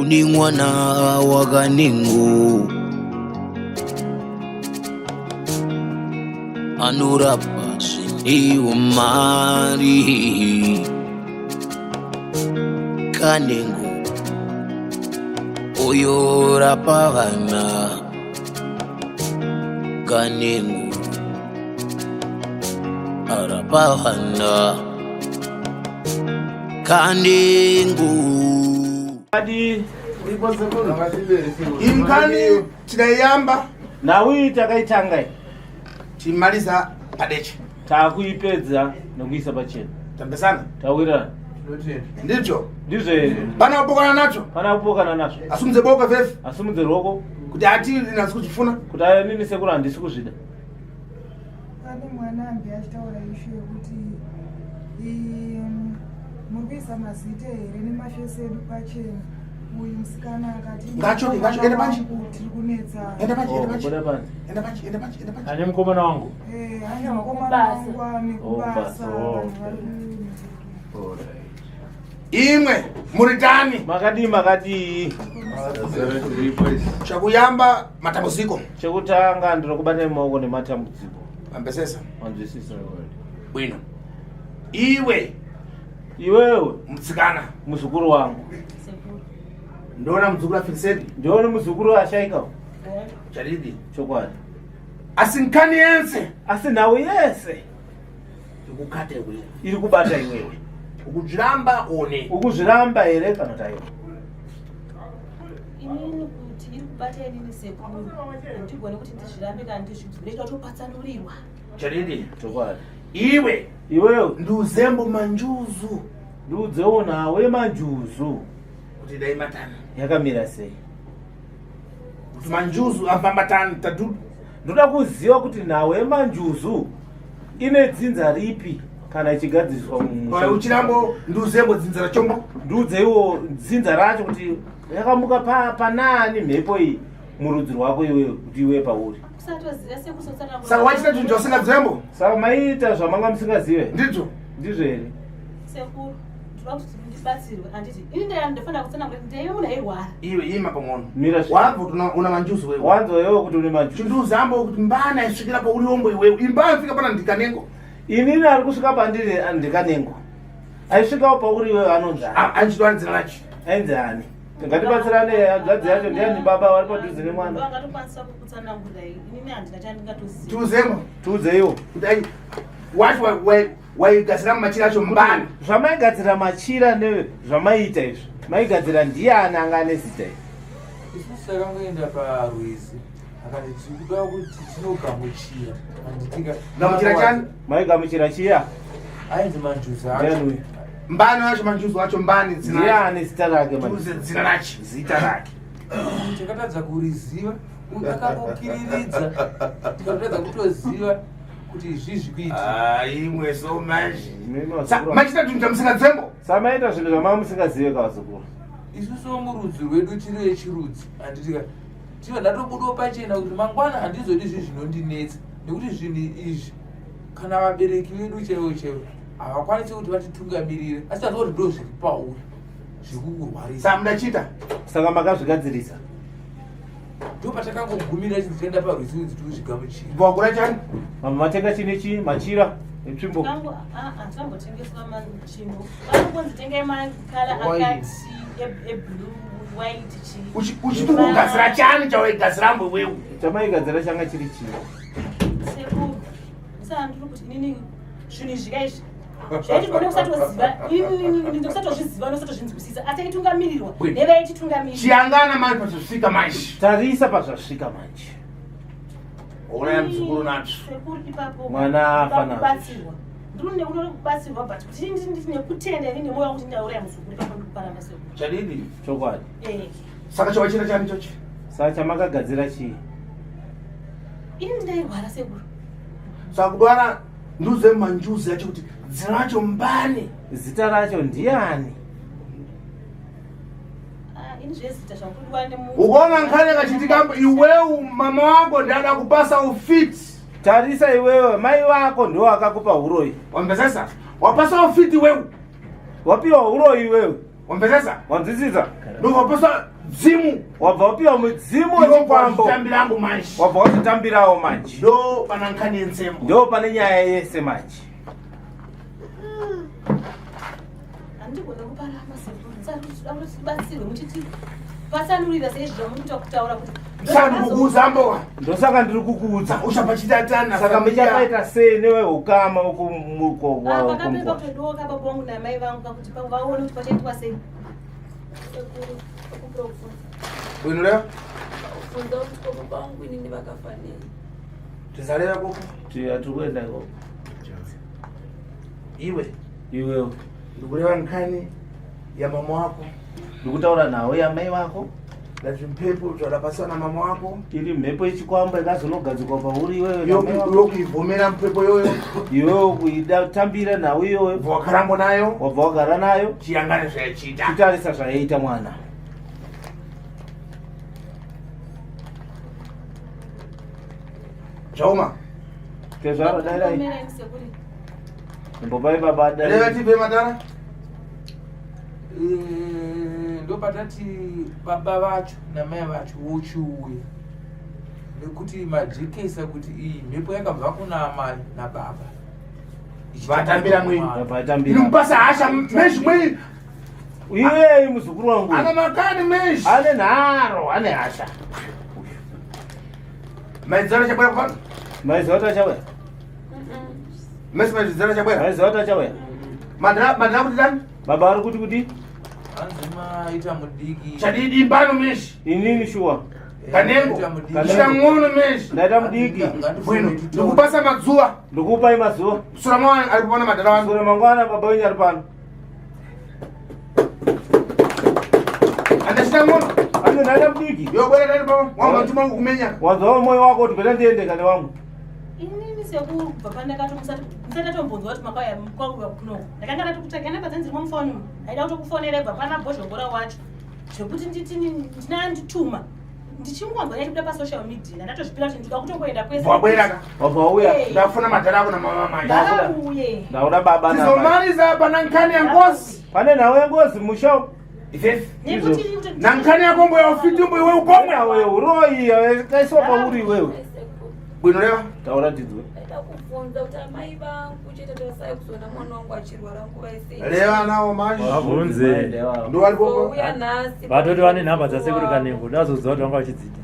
uni mwana wa Kaningo anurapa sini umari Kaningo oyo rapa vana Kaningo arapa vana Kaningo Adi imkani tidayamba nawi takaitanga timaliza padechi takuipedza nokuisa pachena tambesana tawira ndicho ndizve pana kupokana nacho pana kupokana nazvo asumudze boka vefu asumudze roko kuti ati linasi kuchifuna kuti nini sekuru handisi kuzvida pane mwana ambi achitaura ishu yekuti murikuisa mazita here nemafesi edu pachena uyu musikana akati ende panji tiri kunetsa ane mukomana wangu ane mukomana wangu nekubasa imwe muritani makadii chakuyamba matambudziko chekutanga ndiri kubata maoko nematambudziko ambesesa wanzwisisa bwino iwewe mtsikana muzukuru wangu ndona muzukuru afirisedi ndione muzukuru ashaikawo chadidi chokwadi asinkani yense asi nawe yese ikukate iwewe iri kubata iwewe ukuzviramba one ukuzviramba here kana taiwa inini kuti iri kubata inini sekuru ndigone kuti ndizvirambe kana ndizvinoita topatsanurirwa chadidi chokwadi iwewe ndiuzembo manjuzu ndiudzewo nawe manjuzu kuti dai matani yakamira sei kuti manjuzu afamba tani tatu ndoda kuziva kuti nawe manjuzu ine dzinza ripi kana ichigadziriswa uchirambo ndiuzembo dzinza rachombo ndiudzeiwo dzinza racho kuti yakamuka panani mhepo iyi murudzi rwako iwewe kuti iwe pauri saka wachita chinhu chausingadzembo saka maita zvamanga musingazive ndizvo ndizvo here sekuru ndinoda kuti ndibatsirwe handiti ini ndofanira kutsana kuti ndeive munhu airwara iwe ima pang'ono mira wabva una manjuzu wewe wanzoyewo kuti une manjuzu chinduzambo kuti mbana isvikira pauriombo iwewe imba ifika pana ndikanengo inini ari kusvika pandiri ndikanengo aisvikawo pauri iwewe anonzani anchitwani dzina racho ainzi ani ngatibatsirane hanzvadzi yacho ndiani baba vari padhuze nemwana vangatokwanisa kukutsanangurira inini handina chandingatoziva tiuzembo tiudzeiwo kuti ai wacho waigadzira machira acho mbani zvamaigadzira machira nezvamaita izvo maigadzira ndiani anga ane zita izvo isusu takangoenda parwizi akati tikuda kuti tinogamuchira gamuchira chani maigamuchira chiya ainzi manjuzi ndiani mbani wacho manjuzu wacho mbani ndiani zita rake dzina racho zita rake takatadza kuriziva akangokiriridza tikatadza kutoziva kuti izvizvi kuita imwe so maji machita tunhu chamusingadzembo samaita zvinhu zvamanga musingazive kavazukuru isusu murudzi rwedu tiri vechirudzi handitika tiva ndatobudawo pachena kuti mangwana handizodi zvi zvinondinetsa nekuti zvinhu izvi kana vabereki vedu chaivo havakwanisi kuti vatitungamirire asi tatokuti ndo zviri pauri zvikukurwarisa sa mudachita saka makazvigadzirisa ndo patakangogumira chinhu tienda parwizi kuti tiuzvigamuchira bwagura chani matenga chinechi machira etsvimbo tikambotengeswa machimbo vanongonzitengai makala akati eblue white chii uchiti kugadzira chani chawaigadzirambo wewe chamaigadzira changa chiri chii sekuru saka ndiri kuti inini zvinhu izvikaizvi zvaitibone kusatoziva ndokusatozviziva nosatozvinzwisisa asi aitungamirirwa nevaititungamirira chiyangana mari pazvasvika manje tarisa pazvasvika manje onaya muzukuru nacho sekuru ipapo mwana afana kubatsirwa ndiri nekuda kubatsirwa but kuti nekutenda ini nemoyo wangu kuti ndauraya muzukuru ipapo ndikuparamba sekuru chadidi chokwadi saka chawachita chani chochi saka chamakagadzira chii ini ndairwara sekuru saka kudwara nduze manjuzi yacho kuti dzina racho mbani zita racho ndiani ini zvezita zvakudiwa nemunhu ukaona nkhani akachitika iwewe mama wako ndada kupasa ufiti tarisa iwewe mai wako ndo akakupa huroyi wambesesa wapasa ufiti wewe wapiwa huroyi wewe Wamvetesa? Wanzwisisa? Ndokapasa dzimu. Wabva wapiwa mudzimu wechipambo. Tambirangu manje. Wabva wachitambirawo manje. Ndo pana nkhani yenzembo. Ndo pane nyaya yese manje. Andigona kupara masefu batsirwe muchiti pasanurira seizvo mukuita kutaura kuti Saka kukuza ambowa. Ndosaka ndiri kukuudza. Uchapachitatana. Saka muchakaita sei newe ukama ukumuko pakapepa pedoka baba vangu namai vangu pakuti vaone kuti pachaitwa sei. Uinolewa? Funza kuti baba vangu inini vakafanira. Tizalera koko. Tiyatukwenda koko. Iwe ndikulewa nkhani ya mama wako. Ndikutaura nawe ya mai vako. Lazvi mpepo zvadapaswa na mama wako. Iri mhepo yechikwamba ikazonogadzikwa pauri iwewe. Iwe kuivhomera mpepo yoyo. Iwewe kuidatambira nawe iyowe. Wabva wakarambo nayo. Wabva wagara nayo. Chiyangane zvaichiita. Chitarisa zvaiita mwana. Zvauma. Kezvaro dairai. Mbopai baba dairai. Leva tipe matara. Ndo patati baba vacho namai vacho vochiuya nekuti majekesa kuti iyi mhepo yakabva kuna amai nababa Vatambira mwini. Vatambira. Inompasa hasha meshi mwini. Iye muzukuru wangu. Ana makani meshi. Ane nharo, ane hasha. Maizora chabwera kupano? Maizora chabwera. Meshi maizora chabwera? Maizora chabwera. Madara kuti dani? Baba ari kuti? Anzima ita mudiki. Chadidi mbano meshi. Inini shuwa. Kanengo. Chang'ono meshi. Ndaita mudiki. Bwino. Ndikupasa madzuwa. Ndikupa mazuwa. Sura mwana ari kupona madara wangu. Sura mangwana baba wenyu ari pano. Andashita ng'ono. Ane ndaita mudiki. Yo bwera tari baba. Wangu watuma wangu kumenya. Wazwa moyo wako kuti peta ndiende kane wangu. Inini sekubva pandakato musatatombonzwa kuti makauya kwakuya kuno ndakanga ndati kutsvagana padzanzi rimomufoni aida kutokufonera ibva pana bhozhongora wacho zvekuti ndinandituma ndichingwanzwa yachibuda pasocial media ndatozvipira kuti ndika kutongoenda kwese Wabweraka. Wabva wauya. Ndafuna madara ako na mama mai. ndauye Ndauda baba na mai. Tizomaliza pana nkhani ya ngozi. Pane nawe ngozi musho. Ifefi. nekuti Na nkhani ya kombo ya ufiti mbo iwe ukomwe. Nawe uroi kaiswa pauri wewe. Bwino lewa. Taura tidzwe. Ndaida kufunza kuti amai vangu chete tosai kuzoona mwana wangu achirwara nguva yese. Lewa nawo manje. Wabvunze. Ndo wali koko. Uya nhasi. Vatoti vane nhamba dzasekuru Kanengo ndazoziva kuti vanga vachidzita.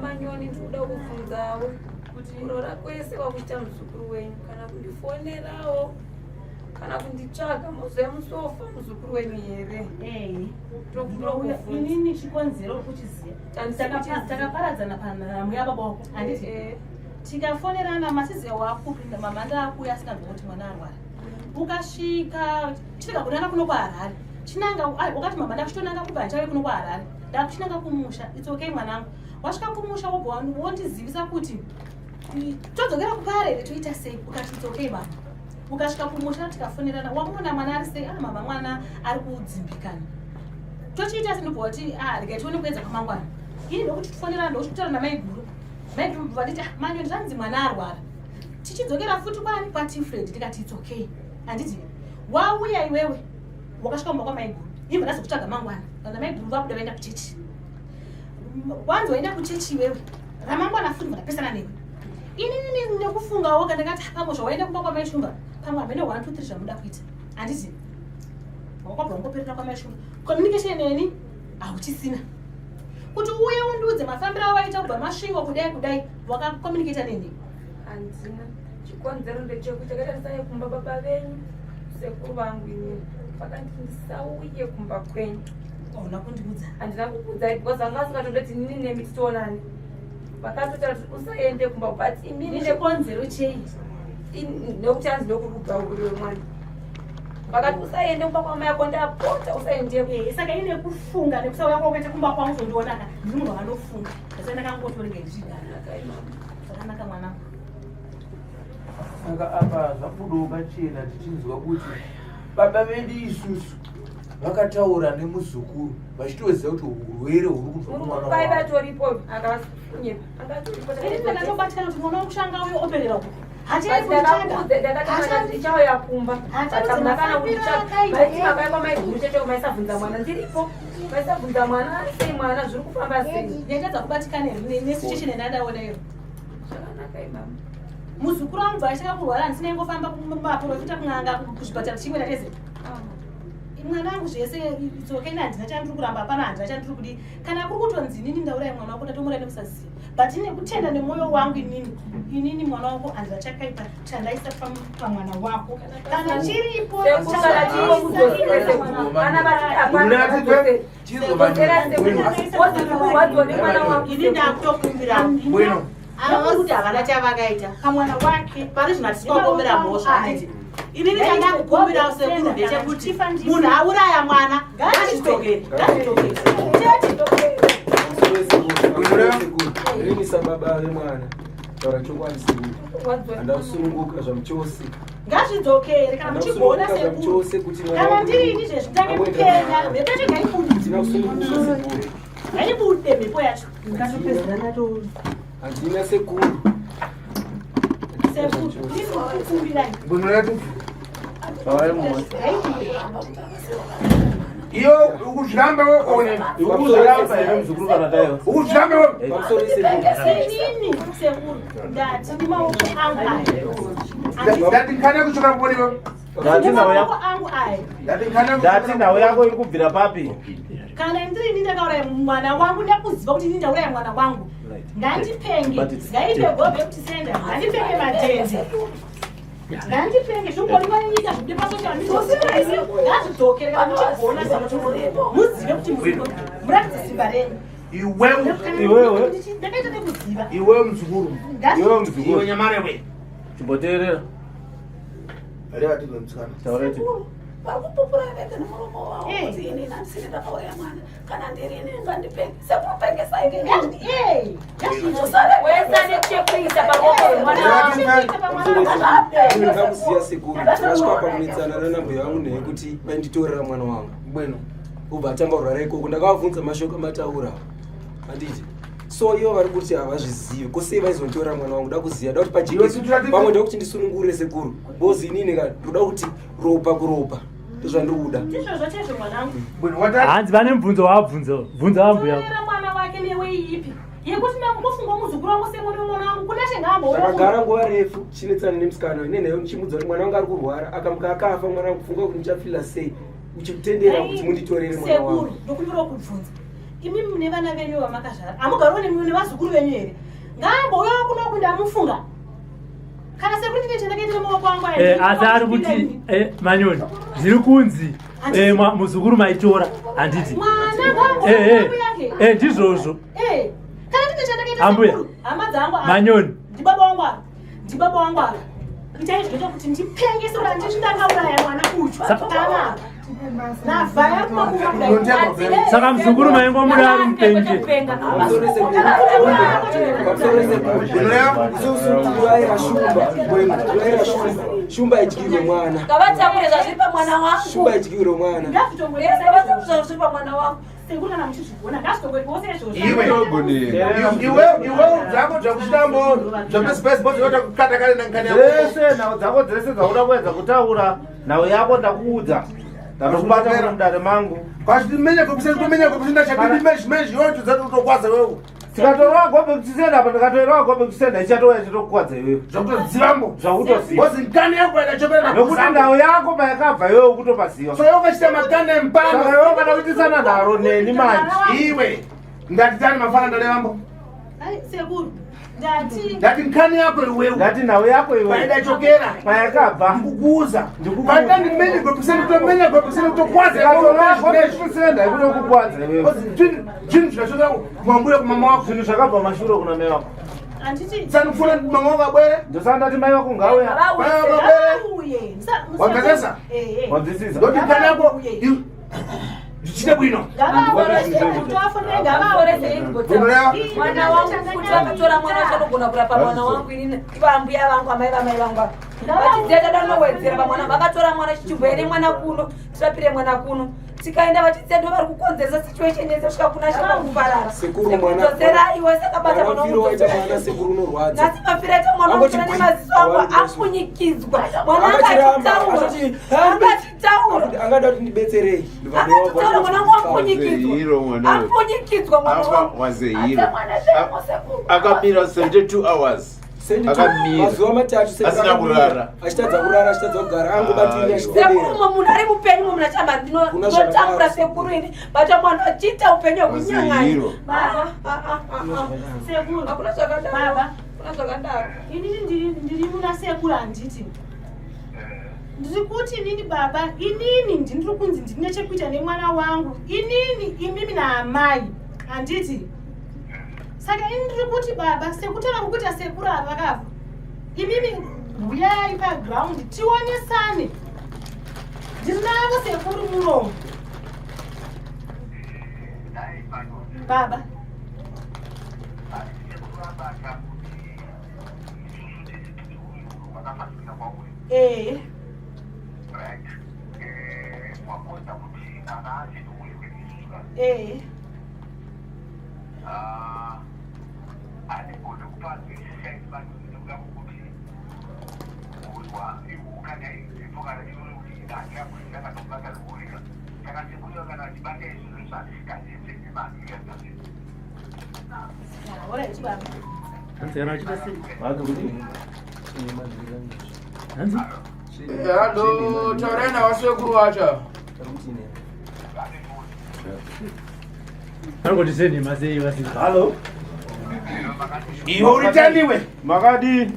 Manyoni ndikuda kufunzawo kuti kurora kwese wakuita muzukuru wenyu kana kundifonerawo kana kunditsvaga muzoya musofa muzukuru wenyu here. inini chikonzero kuchiziya takaparadzana panharamu yababa wako handiti tikafonerana masiziya wakupinda mama ndaakuya asinganzwa kuti mwana arwara ukasvika chitikabonana kuno kwaharare chinanga wakati mama ndakuchitonanga kubva chave kuno kwaharare ndakuchinanga kumusha it's okay mwanangu wasvika kumusha wobva wondizivisa kuti todzokera kuparere toita sei ukati it's okay mama ukasvika kumusha tikafonerana wamuona mwana ari sei mama mwana ari kudzimbikana tochiita sindobva kuti regai tione kuedza kwamangwana ini ndokuti tifonerana ndokuchitaura namaiguru maiguru vanditi manyoni zvanzi mwana arwara tichidzokera futi kwani kwatifred tikati it's okay handiti wauya iwewe wakasvika mumba kwamaiguru imva ndazokutsvaga mangwana kana maiguru vakuda vaenda kuchechi wanzi waenda kuchechi iwewe ramangwana futi vandapesana newe inini nekufungawo kana ndakati pamwe zvawaenda kumba kwamaishumba pamwe hamene 1 2 3 zvamuda kuita handiti wakwabva wangoperera kwamaishumba communication neni hauchisina kuti uye undiudze mafambiro awaita kubva masviwa kudai wakakomunicata neni Handina. Chikonzero ndechekuti takatarisai kumba baba venyu sekuru vangu inini vakati ndisauye kumba kwenyu. hauna kundiudza Handina kukuudzai because vanga vasingatondoti nini nemi titoonani vakatotaura kuti usaende kumba but imini nechikonzero chei nekuti hanzi ndokuri kubva uriwe mwana vakati usaende kumba kwamai yako ndapota usaendeko. saka ine kufunga nekusauya kwakaita kumba kwangu uzondionaka ndiri munhu wakanofunga asi ndakangotorega ndichigara zvakanaka mwanangu. Saka apa zvabudawo pachena tichinzwa kuti baba vedu isusu vakataura nemuzukuru vachitoziva kuti urwere huri kubva kumwana Bai vatoripo akasunye angatoripo ini ndakatobatikana kuti mwana wakushanga uyo operera uko ndichauya kumba atamnakana kutichakaikwa maiguru checho maisabvunza mwana ndiripo maisabvunza mwana sei mwana zviri kufamba sei ndingetedza kubatikana nesituation yandandaonayo zvakanaka imama muzukuru wangu bvaachaka kurwara handisina ingofamba kumaprofita kun'anga kuzvipatara chimwe nateze mwana wangu zvese idzokeni handina chandiri kuramba hapana handina chandiri kudi kana kuri kutonzi inini ndaurai mwana wako ndatomurayini kusaziva but nekutenda nemwoyo wangu inini mwana wako handina chakaipa chandaisa pamwana wako kana chiripo ini ndakutokumbira ava kuti havana chavakaita kamwana wake pari zvino hatisikakumbira mhosva handiti inini chandakukumbirawo sekuru ndechekuti munhu auraya mwana ngazvitokeri rini sababa vemwana taura chokwadi sekuru handausununguka zvamuchose ngazvidzokere kana muchigona sekuru kana ndirini zvezvitange kupenya mhepo yacho handina kusununguka sekuru ngaibude mhepo yacho ngatopedzana to handina sekuru ndikukumbirai Bwana yetu. Iyo ukuzhamba wewe ukuzhamba ere mzukuru kana tayo ukuzhamba wewe nini sekuru ndati ndi maoko angu ndati kana kuchoka mboni wewe ndati nawo yako angu ayi ndati nawo yako iri kubvira papi kana ndiri ndakauraya mwana wangu ndakuziva kuti ndini ndauraya mwana wangu ngandipenge ngaipe gobe kuti senda ngandipenge matenzi ngandipenge zvongoniwanika zvikude pasocial media ngazvidzokere kana muchigona muzive kuti muratidze simba renyu iwewe ndakaita nekuziva iwewe mzukuru iwewe nyamare we chimboteerera reva tiwe mtsikana taurati vakupupura vete nemuromo wavo kuti ini handisini ndakauraya mwana kana ndirini ngandipenge sekupengesa wesa nekuchekuisa ndingamuziya sekuru tikasvika pamunitsana nanambuya vangu neyekuti vainditorera mwana wangu bweno ubva atanga kurara ikoko ndakavabvunza mashoko amataura handiti so ivo vari kuti havazvizivi kosei vaizonditorera mwana wangu da kuziya da kuti pajekesi vamwe ndoda kuti ndisunungure sekuru bozi inini ka ndoda kuti ropa kuropa ndozvandiuda hanzi vane mubvunzo wabvunza bvunza wambuya mwana wake neweiipi yekuti mufunga muzukuru wangu semuri mwana wangu kuna chengambo takagara nguva refu chinetsana nemusikana inenayo ndichimudza kuti mwana wangu ari kurwara akamuka akafa mwana wangu kufunga kuti ndichafila sei uchitendera kuti munditorere mwana wangu sekuru ndokumbira kubvunza imi mune vana venyu vamakazvara amugariwo nevazukuru venyu here ngamboyo kuno kuenda mufunga kana sekuti ndine chandakaitira maoko angu asi ari kuti manyoni zviri kunzi muzukuru maitora handiti ndizvozvo kana ndine chandakaita hama dzangu manyoni ndibaba wangu ava ichaizvoita kuti ndipengese kuti handichindangauraya mwana uchu kana navhaya kumakuva saka muzukuru maingo muri ari mupenje shumba idyirwe mwana ngavatakure zvazviri pamwana wangu shumba idyirwe mwana ngavatakure zvazviri pamwana wangu sekuru muchizvigona ngazvitongwepose iwe dzako dzakushitambo zvapesipesi bozoota kukata kale nankani dzese nhau dzako dzese dzauda kuedza kutaura nhau yako ndakuudza ndakubata mudare mangu kwazvitimenya kwekusemenya kwekusenda chakidimezhimezhi yonto dzatotokwadza wewe tikatorewa gobe kuchisenda apa ndikatorewa gobe kuchisenda ichatouya chitokukwadza iwewe zvakutodzivambo zvakutoziva bozi nkani yako yadachopera nekuti nhau yako mayakabva iwewe kutopaziva so iwe ukachita makani empano saka iwewe kana kuitisana nharo neni manje iwe ndatitani mafana ndalevambo sekuru ndati nkani yako iwewe ndati nhau yako iwewe paidachokera mayakabva ndikukuuza paitandimenya gwepeseni kutomenya gwepeseni kutokwadza kusenda ikutokukwadza iwewe zvinhu zvachokera kumambuya kumama wako zvinhu zvakabva mashure kuna mai wako sanifuna mama wako abwere ndosandati mai wako ngauya wamvetesa wabvisisa ndoti nkani yako zvichite bwino mwana wangu kuti vakatora mwana vachanogona kurapa mwana wangu inini ivambuya vangu amai vamai vangu vachidzeta danowedzera pamwana vakatora mwana chichibhoere mwana kuno tirapire mwana kuno tikaenda vachitsia ndo vari kukonzeresa situation yese kusvika kuna shaka kuparara Sekuru mwana sekudzodzera iwe sakabata mwana mwana sekuru unorwadza nasi mafira aita mwana ukana nemaziso angu afunyikidzwa mwana akachitaura angada kuti ndibetserei akachitaura mwana wangu afunyikidzwa mwana wangu akamira 72 hours mazuva matatu asina kurara achitadza kurara achitadza kugara angobatini sekuru munhu ari mupenyu munhu achamba ndinotambura sekuru ini bata mwana achiita upenyu hwekunyang'anya hakuna zvakadaro inini ndiri muna sekuru handiti ndiri kuti inini baba inini ndiri kunzi ndine chekuita nemwana wangu inini imimi naamai handiti saka ini ndiri kuti baba sekutaura kukuita sekuru ava vakafa imimi huyai pagraundi tionesane ndiri navo sekuru muromo baba Halo, taurai navasekuru vacho. Angotiseni masei vasisi. Halo. Iwe uritaniwe. Makadi.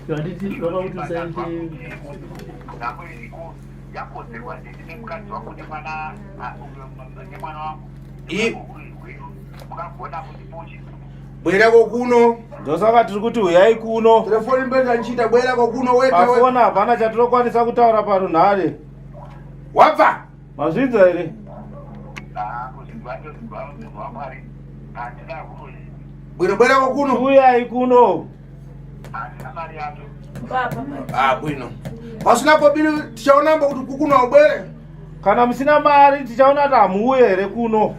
Yanditi vakakuti usaite. Bwera kokuno. Ndosaka tiri kuti uyai kuno. Telefoni mbenda nchita bwera kokuno weka. Pafona hapana chatinokwanisa kutaura pano nhare. Wabva. Mazvinza here? Bwera kokuno. Uyai kuno. Bwino. Pasina pobili tichaona mbo kuti kukuno ubwere. Kana musina mari tichaona kuti hamuuye here kuno.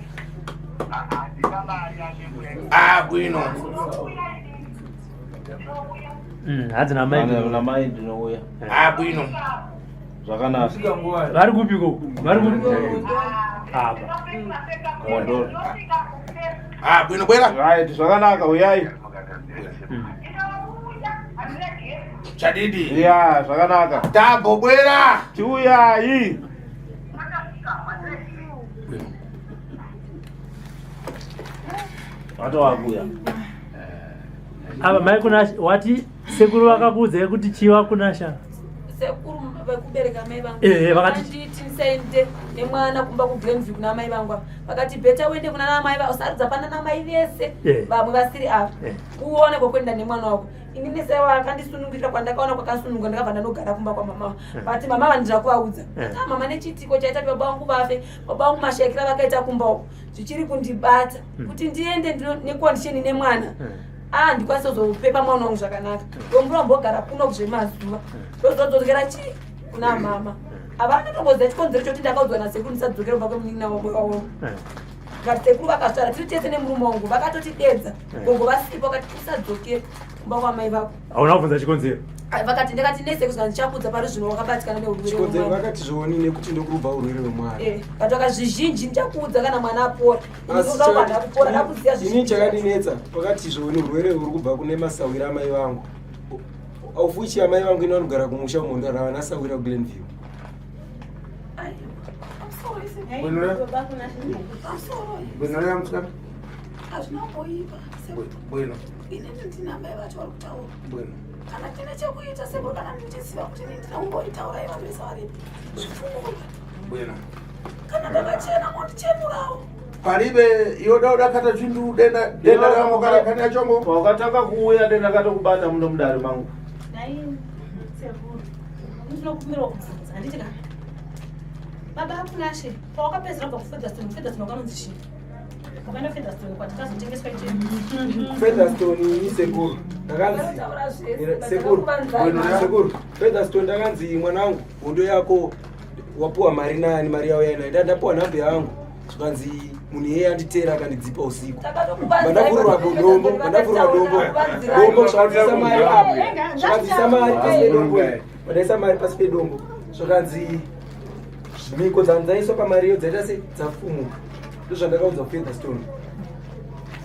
Bwino. Hadzina mai. Na mai ndinouya. Bwino. Zvakanaka. Vari kupiko? Vari kupiko? Apa. Mondoro. Bwino bwera. Right, zvakanaka uyai. Chadidi. Ya, zvakanaka. Tabo bwera. Tiuyai. Watowakuya. Aba mai kuna wati sekuru vakakuudzai kuti chiwa kunasha. sekuru vekubereka mai vangu vakati anditi ndisaende nemwana kumba kuGlenview kuna mai vangu vakati beta uende kuna namai vangu usaridza pana namai vese vamwe vasiri apa uone kokwenda nemwana wako inini sewa akandisunungirira kwandakaona kwakasununga ndakabva ndanogara kumba kwamama but mama vandira kuvaudza mama nechitiko chaita kuti baba vangu vafe baba vangu mashakira vakaita kumba uko zvichiri kundibata kuti ndiende nekondisheni nemwana ndikwanisa kuzopepa mwana wangu zvakanaka ndomura mbogara kuno zvemazuva ndozodzokera chii kuna mama havana tomboziva chikonzero choti ndakaudzwa nasekuru ndisadzokera kubva kwemunin'ina wavo ngati sekuru vakasvara tiri tese nemurume wangu vakatotidedza gongo vasipo vakati usadzokera kumba kwamai vako hauna kubvunza chikonzero vakati ndakati nesekusika ndichakudza pari zvino wakabatikana neurwere vakati zvioni nekuti ndokurubva urwere hwemwana kati vakazvizhinji ndichakudza kana mwana apora ini chakandinetsa vakati zvioni urwere huri kubva kune masawira amai vangu aufuchi amai vangu ino vanogara kumusha umondara vanasawira kuGlenview Bwino mtsikana. Azvinomboipa. Bwino. Inini ndina mai vacho vari kutaura. Bwino. Kana tine chekuita sekuru kana ndichiziva kuti ndina kumboitaura iva vese varipo. Zvipfuura. Bwino. Kana ndakachena mondichenurawo. Paribe iyo dauda kata chindu denda ramo kana kana chongo. Wakataka kuuya denda katokubata muno mudari mangu. Dai sekuru. Ndinokumira kubvunza handiti kana. Baba hakunashe pawakapedzera kufedhastone kwakanonzi chii ukaenda fedhastone kwatakazotengeswa ichii fedhastone isekuru ndakanzi sekuru fedhastone ndakanzi mwanangu hondo yako wapuwa mari nani mari yao yaina ndapuwa nhambe yangu zvikanzi munhu iyeye anditeera akandidzipa usiku mandavhurwa dombo zvikabvisa mari apo zvikabvisa mari pasi pedombo mandaisa mari pasi pedombo zvakanzi mhiko dzanzaiswa pamari iyo dzaita se dzafumuka ndozvandakaudza kufeatherstone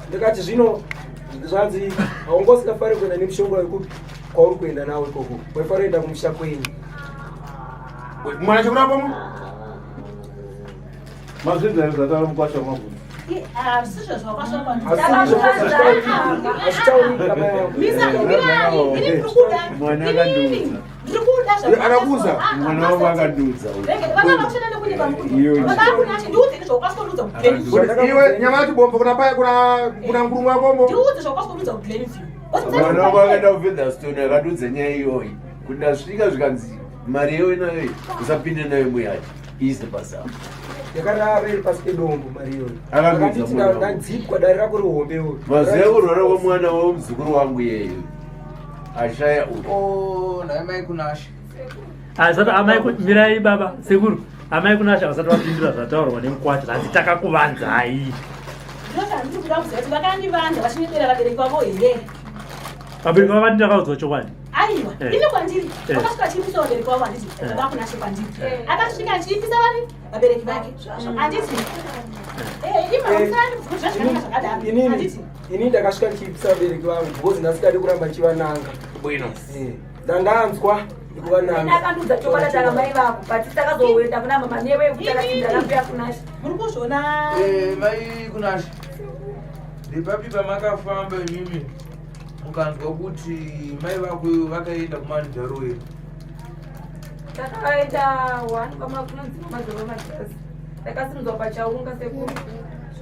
ndikati zvino zvanzi haungosingafari kuenda nemushongo wekupi kwauri kuenda nawo ikoko waifari kuenda kumusha kwenyu mwana chekurapo mazvinzari zvataura mukwasha mwaguta hazvisizvo zvawakasvaka mwana akandudza anakuza mwana wavo akandudza iwe nyamati bombo kuna ngurungu wakombo mwana wavo akaenda kufeatherstone akandudza nyaya iyoyi kuti ndasvika zvikanzi mari yeyo inayo usapinde nayo muyacho iise pasavo yakadaro iri pasi pedombo mari iyoyo akandudza ndadzipwa dari rako rehombewo maziva kurwara kwemwana womuzukuru wangu yeyo ashaya naimai kunasha asati amai mirai baba sekuru amai kunasha vasati vapindura zvataurwa nemukwati zvanzi takakuvanzai vakandivanja vachinedera vabereki vavo here vabereki vava ndinakaudzwa chokwadi aiwa ine kwandiri vakasvika chiipisa vabereki vavo handiti vakunashe kwandiri akasvika chiipisa vari vabereki vake handiti ini ndakasvika ndichiipisa vabereki vangu because ndasikadi kuramba ndichivananga bwino ndandanzwa ndakandudza chokwadi takamai vako but takazoenda kuna mama newe kutakatindarakuya kunasha muri kuzvona mai kunasha ndepapi pamakafamba imimi mukanzwa kuti mai vako vakaenda kumanjaro wedu takaenda 1 kwamakunonzima mazoro matasi takasinzwa pachaunga sekuru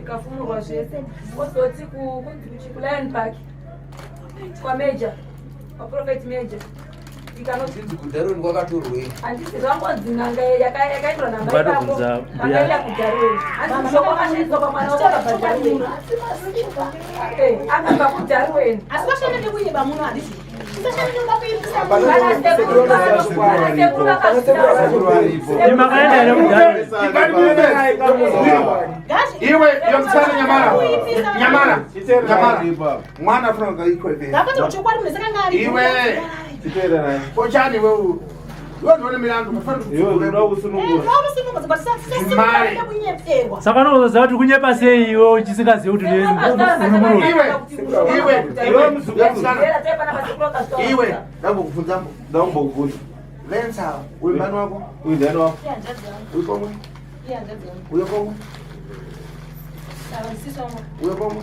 zvikafumurwa zvese kozoti kunzi kuchikulion park kwameja kwaprofet meja ikanotsinzi kudarweni kwakatorwei handisi zvangonzi nanga yakaendwa namaivakoakaenda kudarweni handisokwamashaiswa pamwana wakabvadarweni akabva kudarweni asi vashanende kuiba muno handiti imakaenda here kudhari iwe yomtsana nyamara mwana funanga ikweveiwe kochani wewe ndone milandu saka unozoziva kuti kunyepa sei iwe uchisingazivi kuti iwe ndambokubvunza venza uyu mani wako uyu ndani wako uyu komwe uyo komwe uyo komwe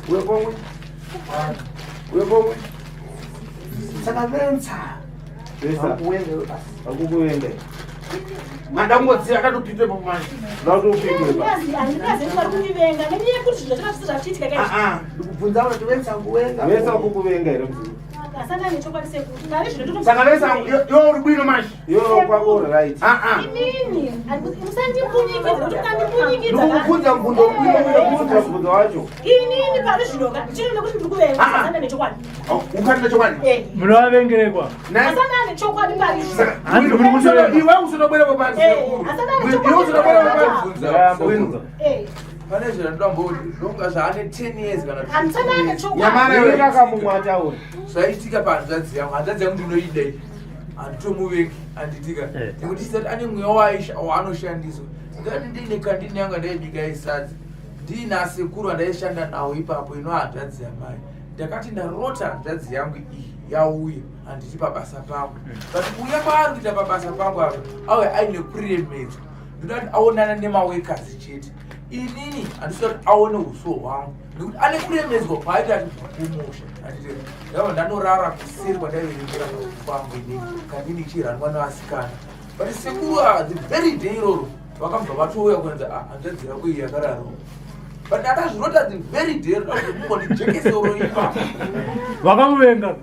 uyo komwe uyo komwe saka venza akukuende mandangodziva akatopitwepo pamanje ndikubvunza kuti venza kuvenga venza kukuvenga here mzii saka venza yo uri bwino manje yo kwako uri right ndikubvunza mbundo mbundo wacho ukatita chokwadi munovavengerekwa iwe usinoberepo pansi iwe usinoberepo pansi pane zvirandamboti ndonga zvaane 10 years kana nyamara iwe kakamumwataura zvaitika pahanzvadzi yangu hanzvadzi yangu ndinoidai handitomuvengi handitika nekuti isati ane mweya waanoshandiswa ngati ndiine kandini yanga ndaibika isadzi ndiina sekuru andaishanda nawo ipapo ino hanzvadzi yamai ndakati ndarota hanzvadzi yangu iyi yauya handiti pabasa pangu but uya kwaari kuita pabasa pangu apa auya aine kuremedzwa ndinoti aonana nemawekazi chete inini handisati aone uso hwangu nekuti ane kuremedzwa paaiti atikumusha handiti ndava ndanorara kuseri kwandaiverengera pangu inini kandini ichiranwa nevasikana but sekuru the very day iroro vakabva vatouya kuenza hanzvadzi yako iyi yakararawo but akazvirota the very day romungonijekesoro ipapo wakamuvenga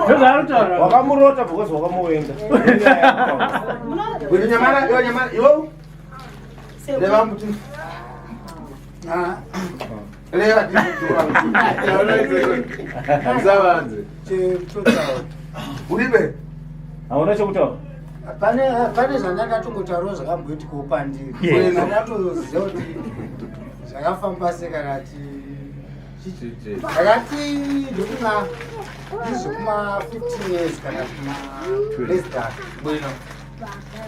zvaarutaura wakamurota because wakamuvenga kuti nyamara iwo ndevambuti reva asavanze uribe hauna chekutaura? Pane zvandakatongotaurawo zvakamboiti kuupandiri ndakatoziva kuti zvakafamba sekanati ndakati ndizvekuma 15 years kana kuma-less than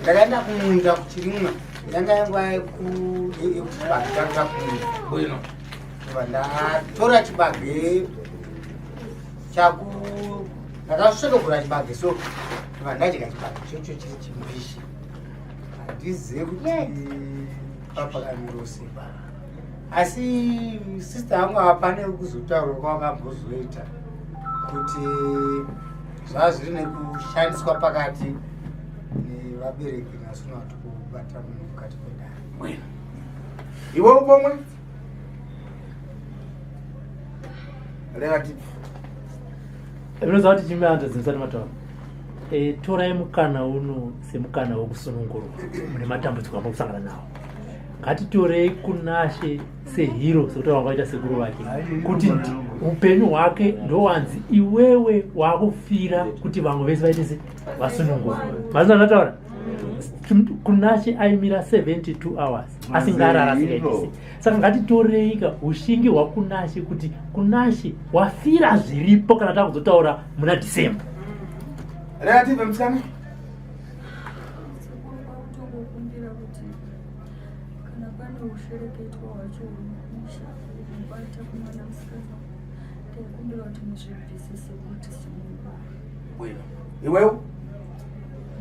ndakaenda kumunda kuchirimwa yanga yanguva yekuti chibage changu chakumunda ndatora chibage chaku ndakasvotogura chibage so ndadya chibage chocho chiri chimbishi handizive kuti papakamurosipa asi sister yangu hapane kuzotaura kwawakambozoita kuti zvava zviri nekushandiswa pakati nevabereki nasina kuti kubata munhu mukati kwedare. Iwe upomwe relatives Zvinoza kuti chimanda zinsani mataura. Torai mukana uno semukana wekusunungurwa mune matambudziko amakusangana nawo. Ngatitorei kunashe sehiro sekuti wangaita sekuru wake kuti upenyu hwake ndowanzi iwewe wakufira kuti vamwe vese vaitese vasunungurwa. Mazina ndataura kunashe aimira 72 hours asingarara asingaitese. Saka ngatitorei ushingi hwakunashe kuti kunashe wafira zviripo kana takuzotaura muna December. relative mtsikana ushereketwa wacho umusha ubata kumwana musikana tekumbira kuti muzvibvisise kuti bwino iwewo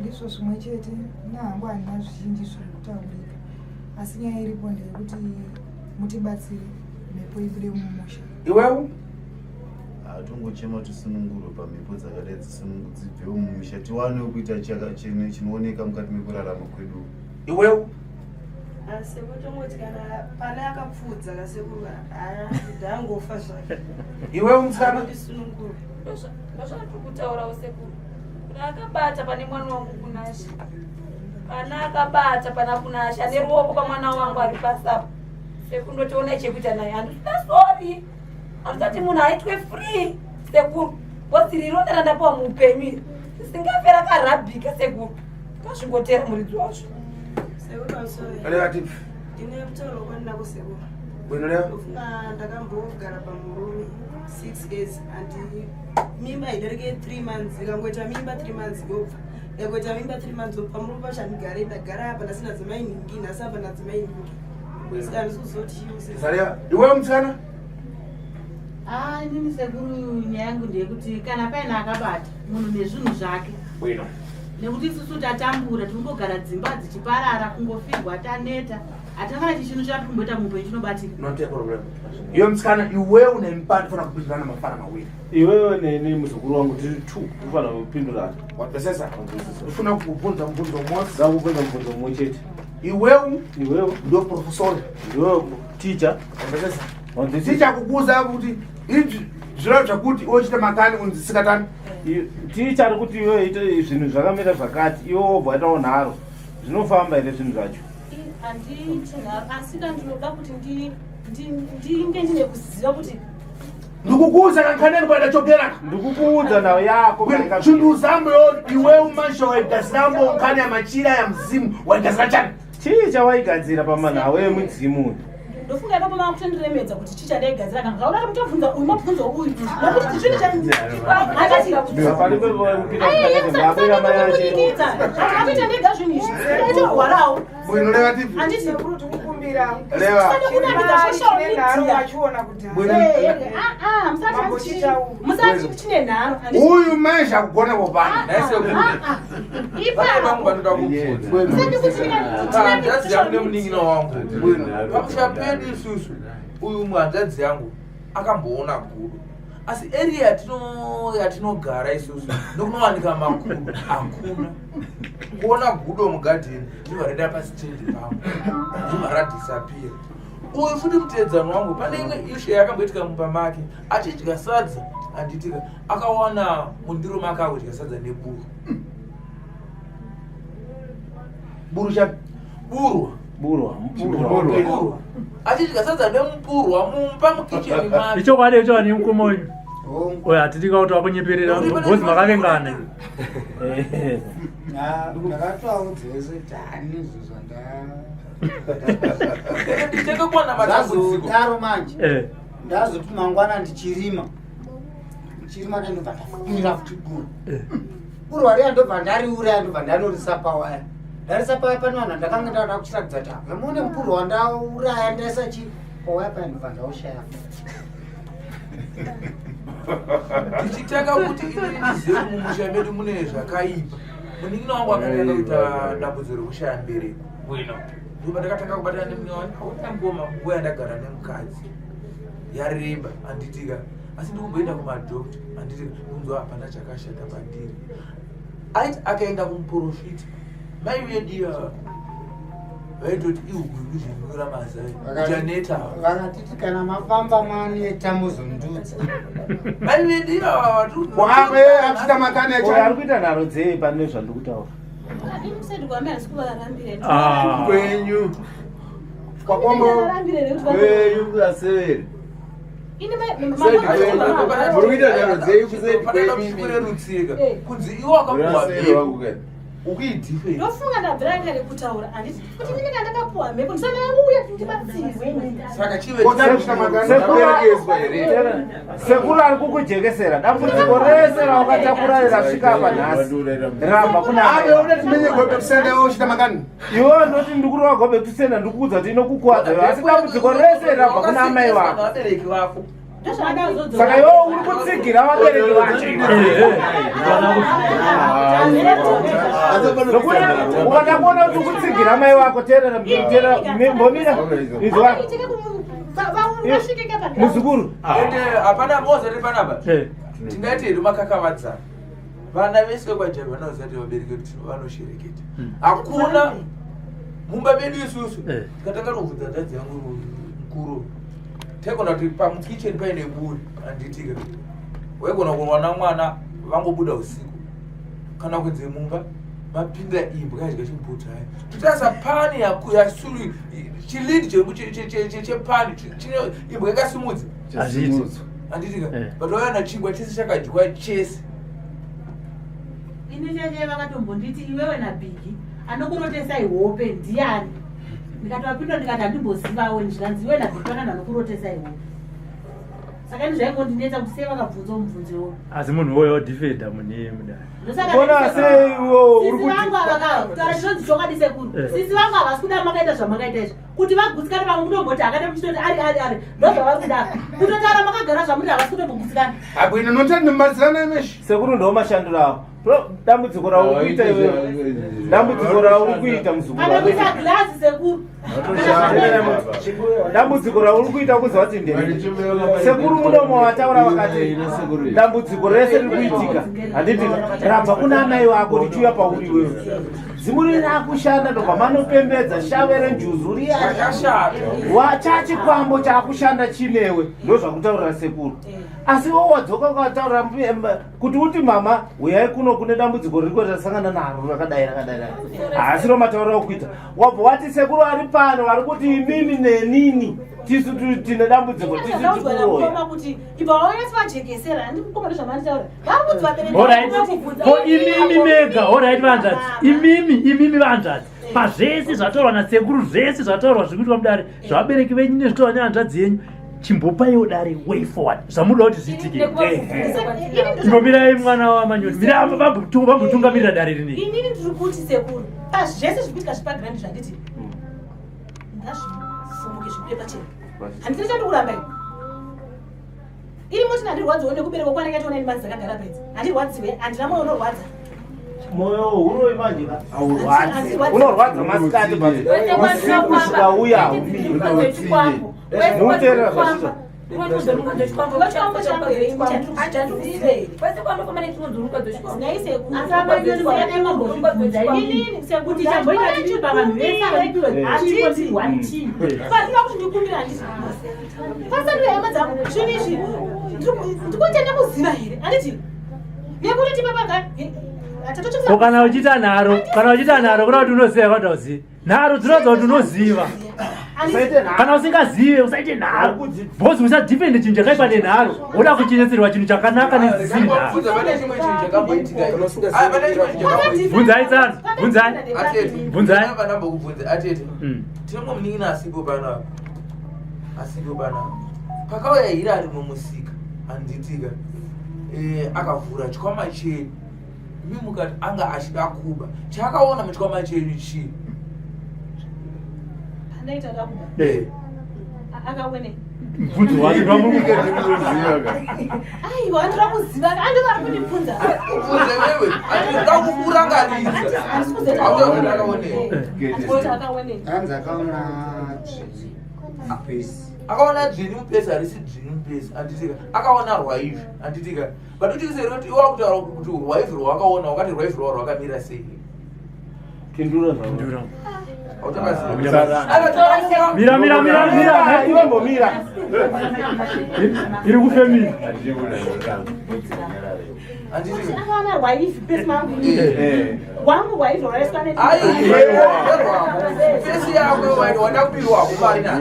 ndizvo zvimwe chete nahangu handina zvizhinji zviri kutaurika asi nyaya iripo ndeyekuti mutibatsire mhepo ibude mumusha. Iwewo hatongochema tisunungurwe pamhepo dzakadai dzibvewo mumusha tiwanewo kuita chinooneka mukati mekurarama kwedu. Iwewo sekutongoti kana pane akapfudza kasekuru ndangofa zvake. Iwewo mutsikana ndisununguru ndozvatikutaurawo sekuru kuti akabata pane mwana wangu kunasha kana akabata pana kunasha ane ruoko pamwana wangu ari pasapa sekundotiona chekuita naye handisina sori handisati munhu aitwe free sekuru bosiriro ndarandapawa muupenyu isingapera karabhika sekuru ngazvingotera muridzi wazvo relative ndine kutaura kwanina kusekuru bwino leo ndofunga ndakambogara pamurume 6 years andi mimba idarike 3 months ikangoita mimba 3 months yobva ikangoita mimba 3 months yobva pamurume pacho handigare ndagara apa ndasina dzimainingi nhasi apa ndadzimainingi saka handisi kuzotiusa. Iwewo mutsikana inini sekuru nyaya yangu ndeyekuti kana paina akabata munhu nezvinhu zvake bwino nekuti isusu tatambura tinongogara dzimba dzichiparara kungofirwa taneta hatina chichinhu chati kumboita mupenyu chinobatika. not a problem. Iwe mutsikana iwewe une mipanda ufana kupindurana mafana mawiri. Iwewe nemuzukuru wangu tiri 2 ufana kupindurana. Wapesesa ufuna kubvunza mubvunzo umwe zakubvunza mubvunzo umwe chete. Iwewe ndio professor ndio teacher wapesesa teacher kukuza kuti zviro zvakuti ochita makani unzisikatani teacher ari kuti iwe ite zvinhu zvakamira zvakati iwe wobva waitawo nharo zvinofamba here zvinhu zvacho handichinharo asi kandinoda kuti ndinge ndine kuziva kuti ndikukuudza kankaneni kwaenda chokera ndikukuudza nayo yako chinduzambo iwe umasha waigadziramo nkani ya machira ya mzimu waigadzira chani chii chawaigadzira pamanhau emudzimu ndofunga ipapo mava kutondiremedza kuti chicha ndaigadzira kana ngaunati mutobvunza uyu mabvunzo uyu nokuti tichini chaakatiakuita ndega zvinhu izvi aitogwarawo handiti musati chine nharo uyu maizha kugona kupana munin'ina wangu pamushapedu isusu uyu muhanzvadzi yangu akamboona gudo asi area yatinogara isusu ndokunowanika makuru hakuna kuona gudo mugadheni ndibva reda pasitendi pangu ndibva radhisapira. Uyu futi mutedzano wangu pane imwe ishe yakamboitika mumba make achidya sadza handitika akawana mundiro make akudya sadza neburu buru chapi burwa achidya sadza nemupurwa mumba mukicheni make ichokwadi icho ni mkumo uyu oyo hatitika kuti wakunyeperera bhozi makavengana ndakatoawo dzese tani izvozvo ndazodaro manje ndazoti mangwana ndichirima kendobva ndafunira futi buru buru wariya ndobva ndariuraya ndobva ndanorisa waya ndarisa paya panowana ndakanga ndada kuchiratidza kuti amune mupuru wandauraya ndaisa chi pawaya paya ndobva ndaushaya tichitaka kuti inini ndizive mumusha medu mune zvakaipa munin'ina wangu akatanga kuita dambudziro rekushaya mbereko bwino ndobva ndakatanga kubatana nemunyawani autangoma nguva yandagara nemukadzi yareba handitika asi ndikumboenda kumadhokta handitika kunzwa hapana chakashata pandiri aiti akaenda kumuprofita mai vedia vaitoti ihugurikuzvinura mazai uchaneta vakatiti kana mafamba maneta muzondudza mai vedia achita makanecha ari kuita nharo dzei pane zvandikutaura kwenyu kwenyu kuseveri rutsika kunzi iwo wakapuwa mhepo ukiidhifei ndofunga ndabvira kare kutaura handiti kuti ndinenge ndakapuwa mhepo ndisanauya ndibatsirwesekuru ari kukujekesera dambudziko rese rawakatakura rasvika apa nhasi ramba iwo ndoti ndikuriwa gobe tusenda ndikuudza kuti inokukuwadza asi dambudziko rese ramba kuna amai vako saka iwo uri kutsigira vabereki vacho ukada kuona kuti ukutsigira mai vako teerera mbomira izwa muzukuru ende hapana moza ri panapa tingaiti hedu makakavadzana vana vese kwajari vanoziva kuti vabereki kuti vanoshereketa hakuna mumba medu isusu tikatanga novhudza dzadzi yangu mukuru taigona kuti pamukicheni paine buri handitika waigona kuwana mwana vangobuda usiku kana kunze mumba mapinda imbwa yadya chimbuta aya tutasa pani yasuri chilindi chepani chine imbwa yakasimudza handitika but wayana chingwa chese chakadyiwa chese ini cheche vakatombonditi iwewe nabhigi anokurotesai hope ndiani ndikatovapinda ndikati handimbozivawo ndinanzi iwe nabhigi vananhu anokurotesai hope saka ini zvaingondinetsa kuti sei vakabvunzawo mubvunzewo asi munhu woyo difenda mune mudai bona seiwo sisi vangu avakataura chinonzi chokadi sekuru sisi vangu havasi kuda makaita zvamakaita izvo kuti vagutsikane pamwe mutomboti akaita muchitoti ari ndozvavari kuda kutotaura makagara zvamuri havasi kutombogutsikana abwino notati nemazirana emeshi sekuru ndo mashandiro avo dambudziko rauri kuita iwewe dambudziko rauri kuita muzukuanokuita glasi sekuru dambudziko rauri kuita kuziva kuti ndee sekuru mudomo wataura vakati dambudziko rese riri kuitika handiti rabva kuna amai vako richiuya pauri iwewe zimuri rakushanda ndobva manopembedza shave renjuzu riyachachikwambo chakushanda chinewe ndo zvakutaurira sekuru asi wo wadzoka ukataura kuti uti mama uyai kuno kune dambudziko riri kutasangana naro rakadai asi romataurira okuita wabva wati sekuru ari pano vari kuti imimi nenini tisu tine dambudziko tisu tikuroya ko imimi mega orit vanzadzi imimi vanzadzi pazvese zvataurwa nasekuru zvese zvataurwa zvikuitwa mudare zvavabereki venyu nezvitaurwa nehanzvadzi yenyu chimbopaiwo dare way forward zvamuda kuti zviitike imbomirai mwana wamanyoni vambotungamirira dare rinei inini ndiri kuti sekuru pazvese zvikuitika zvipagirandi zvanditi ngazvifumuke zvikude pachena handisiri chandikuramba iri moti handirwadziwo nekubereka kwanakaitiona ini madzi akagara pedzi handirwadziwe handina moyo unorwadza moyo uroi manje unorwadza masikati usiku zvikauya haumiri muteerera zvazvizvo ndikutenda kuziva here handiti nekuti tipapanga So kana uchita nharo kuda kuti unoziva kwata uzive nharo dzinoudza kuti unoziva kana usingazive usaite nharo bhozi usadhifendi chinhu chakaipa nenharo uda kuchenetsirwa chinhu chakanaka nezisiri nharo. Bvunzai tsana bvunzai atete tinomwe munin'ina asipo panapa pakauya hiri ari mumusika anditika akavhura chikwama chenu imi mukati anga achida kuba chaakaona muchikwama chenyu chii? Mvunzo wake akaona dzvini mupesi harisi dzvini mupesi anditika akaona rwaivhi anditika but utikiseroti iwa kutaura kuti rwaivhi rwakaona wakati rwaivhi rwa rwakamira sei? Kindura mira iri kufemini pesi yakwe wada kupirwa kumarina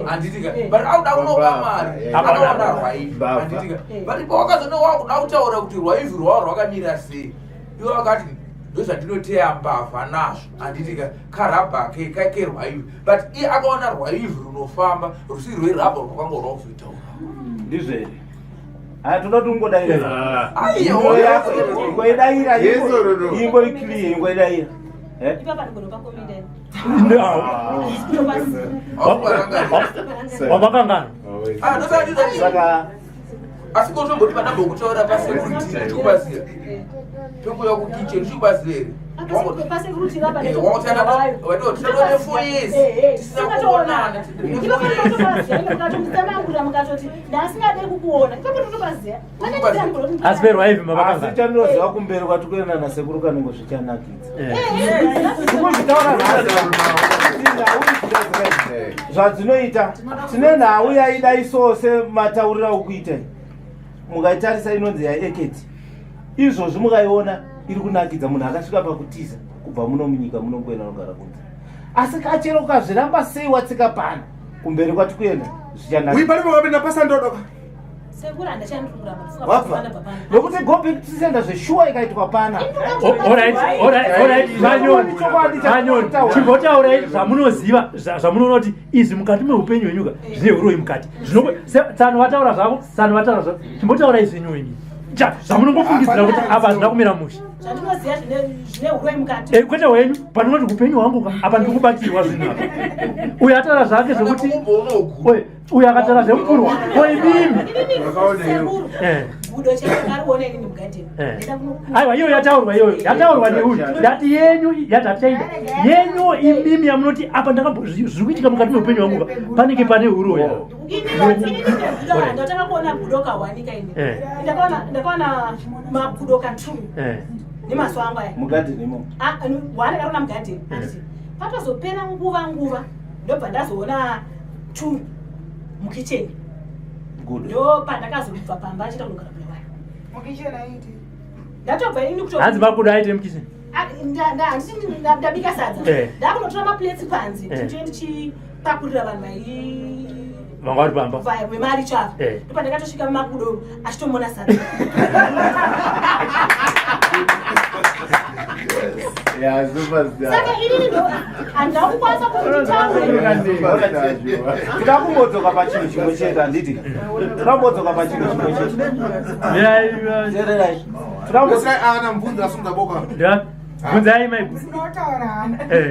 anditika but auda kunoka mari akaona rwaivhi anditika but pawakazono wakuda kutaura kuti rwaivhi rwao rwakamira sei iwo akati ndozvandinoteya mbavha nazvo anditika karabha kerwaivhi but iye akaona rwaivhi runofamba rusiri rwerabha rwakanga rwa kuzoitaura ndizvere toda kuti ungodaira ingoidaira wavakangana saka asi kotomboti panamba kutaura pasekuruti chikubaziya tokuya kukicheni chikubazire wakutanaatinone 4 years tisina kuonana asi perwaivhi asi chandinoziva kumberi kwati kuenda nasekuru kanenge zvichanakidza zvadzinoita tine nhau yaida isose mataurira okuita mukaitarisa inonzi yaeketi izvozvi mukaiona iri kunakidza munhu akasvika pakutiza kubva muno munyika munongoenda nogara kunze asi kachero ukazviramba sei watsika pana kumberi kwati kuenda zvichanakidza pasandodoka nokuti gopi tisenda zveshuwa ikaitwa pana chimbotaurayi zvamunoziva zvamunoona kuti izvi mukati meupenyu hwenyuka zvine uroi mukati tsano vataura zvavo chimbotaura izvi nyuwenyu zvamunongofungidzira kuti apa hazvina kumira musha kwete hwenyu panongoti upenyu hwangu apa ndiri kubatirwa zvinhu apa uyu ataura zvake zvokuti uyu akataura zvemupurwa oimimi aiwa iyo yataurwa iyoyo yataurwa neuyu yati yenyu yatataida yenyu imimi yamunoti apa zviri kuitika mukati meupenyu hwangu panenge pane uroya ndakona budoka wanika ini ndakaona mabudoka 2 nemaso angu aya mugadhenimo wandakarona mugadheni patozopera nguva ndobva ndazoona 2 mukicheni ndo pandakazobva pamba achita kunogara kune ndatobva ini hanzi makuda aite mukicheni ndabika sadza ndakunotora mapleti panzi ndichipakurira vanhu vanga vari pamba vemari chavo ndopandakatosvika mumakudo achitomona sadza saka inini ndo handina kukwanisa tida kumbodzoka pachinhu chimwe chete handiti tinombodzoka pachinhu chimwe chete ana mvunza asungaboka bvunzai maigudu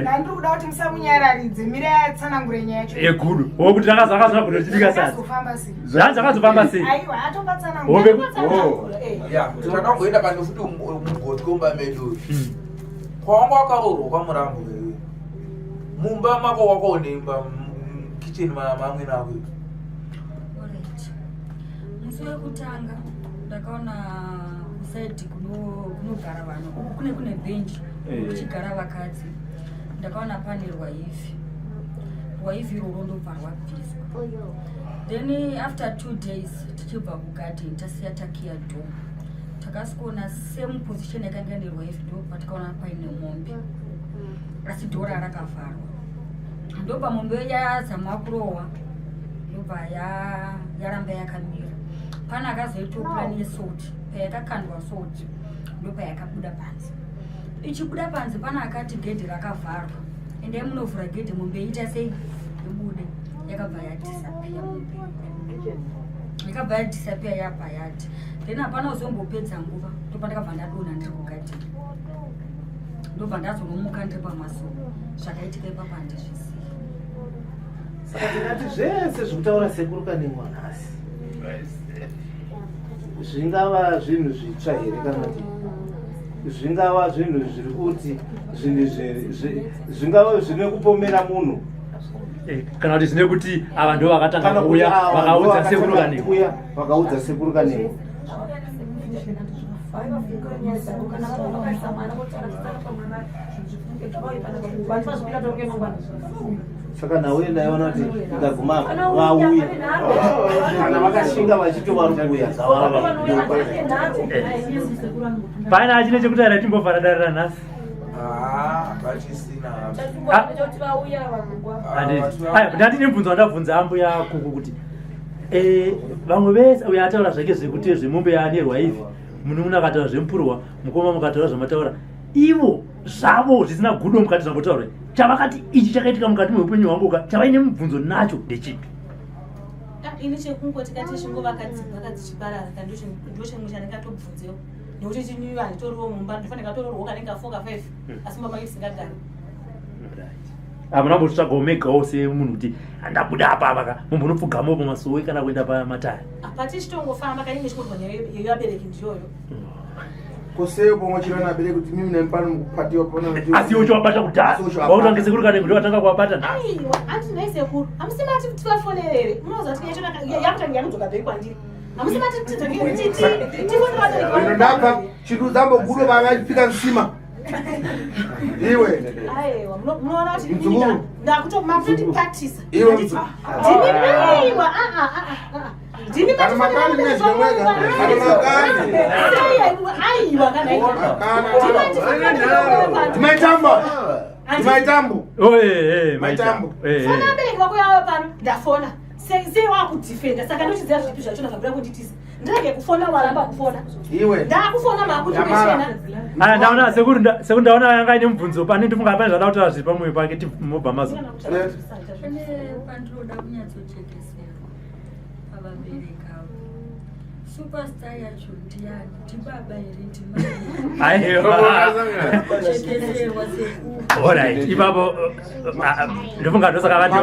ndandiri kuda kuti musamunyararidze mira yatsanangure nyaya yacho yegudu wokuti takazakazona gudo chidika sadza zvanzi akazofamba sei aiwa atongatsanangura takangoenda pane futi mugotkomba medu kwawanga wakaroorwa kwamurambo mumba mako wakaonemba kicheni mamwe navo musi wekutanga ndakaona kusaidi kunogara vanhu kune bhenji kuchigara vakadzi ndakaona pane rwaivhi iroro ndobva rwabviswa then after 2 days tichibva kugarden tasiya takiya do takasikuona same position yakanga newife ndo patikaona paine mombe asi dhora rakavharwa ndobva mombe yazama kurohwa ndobva yaramba yakamira pana akazoita plani yesoti payakakandwa soti ndobva yakabuda panze ichibuda panze pana akati gedhi rakavharwa ende munovhura gedhi mombe iita sei ibude yakabva yadisapia mombe yakabva yadisapia yabva yati then hapana uzombopedza nguva ndobva ndakabva ndadonha ndiri kugadhini ndobva ndazonomuka ndiri pamasoro zvakaitika ipapa handizvisiyi saka ndingati zvese zvekutaura sekuru kanemwanhasi zvingava zvinhu zvitsva here kana kuti zvingava zvinhu zviri kuti zvingava zvine kupomera munhu kana kuti zvine kuti ava ndo vakatanga kuuya vakaudza sekuru kanemo vakaudza sekuru kanemo saka nawe ndaiona kuti ikaguma vauya kana vakashinga vachitova rukuya paina achine chekuti aira timbovhara darira nhasi ndandine mubvunzo wandabvunza ambuya kuku kuti vamwe vese uyo ataura zvake zvekuti zvemombe yanerwa ivi munhu akataura zvemupurwa mukoma mukataura zvamataura ivo zvavo zvisina gudo mukati zvambotaura chavakati ichi chakaitika mukati meupenyu hwangu chavaine mubvunzo nacho ndechipi ini chekungoti kati chingova kadzichiparara kandochemwe chandingatobvunzewo nekuti chinyu handitoriwo mumba ndifanira katororwo kanenge 4 ka 5 asi mumba make tisingagari munambotsvaga omegawo semunhu kuti handabuda apa mumbonopfugamawo pamasuwe kana kuenda pamataya pati chitongofamba kainge chikurwa yevabereki ndiyoyo koseyo pomwe chirana abereki kuti mimi nempano mukupatiwa pona asi uchovabata kudhaya wautange sekuru kanenge ndo watanga kuwabata aiwa anti naisekuru amusimati tivafonerere munoza kuti yakutanga yakudzoka bheki kwandiri amusimati ndapa chitu dzambo gudo vavapika nsima iwe aiwa munoona kuti ndakutomapatisa aiwa kana makani nezvimwega kana makani timaitambo abereki vakuyawa pano ndafona sei wakudhifenda saka ndochiziva zvipi zvachona zvabuda kunditisa ndirege kufona waramba kufona iwe ndakufona makutimechena ndaona sekuru ndaona yanga ine mubvunzo pane ndifunga pane zvada kutaura zviri pamwoyo pake timobva mazo pane pandinoda kunyatsochekeserwa pavabereki avo superstar yacho ndiani ndibaba here ndimaichekeserwa sekuru alright ipapo ndifunga ndosaka vati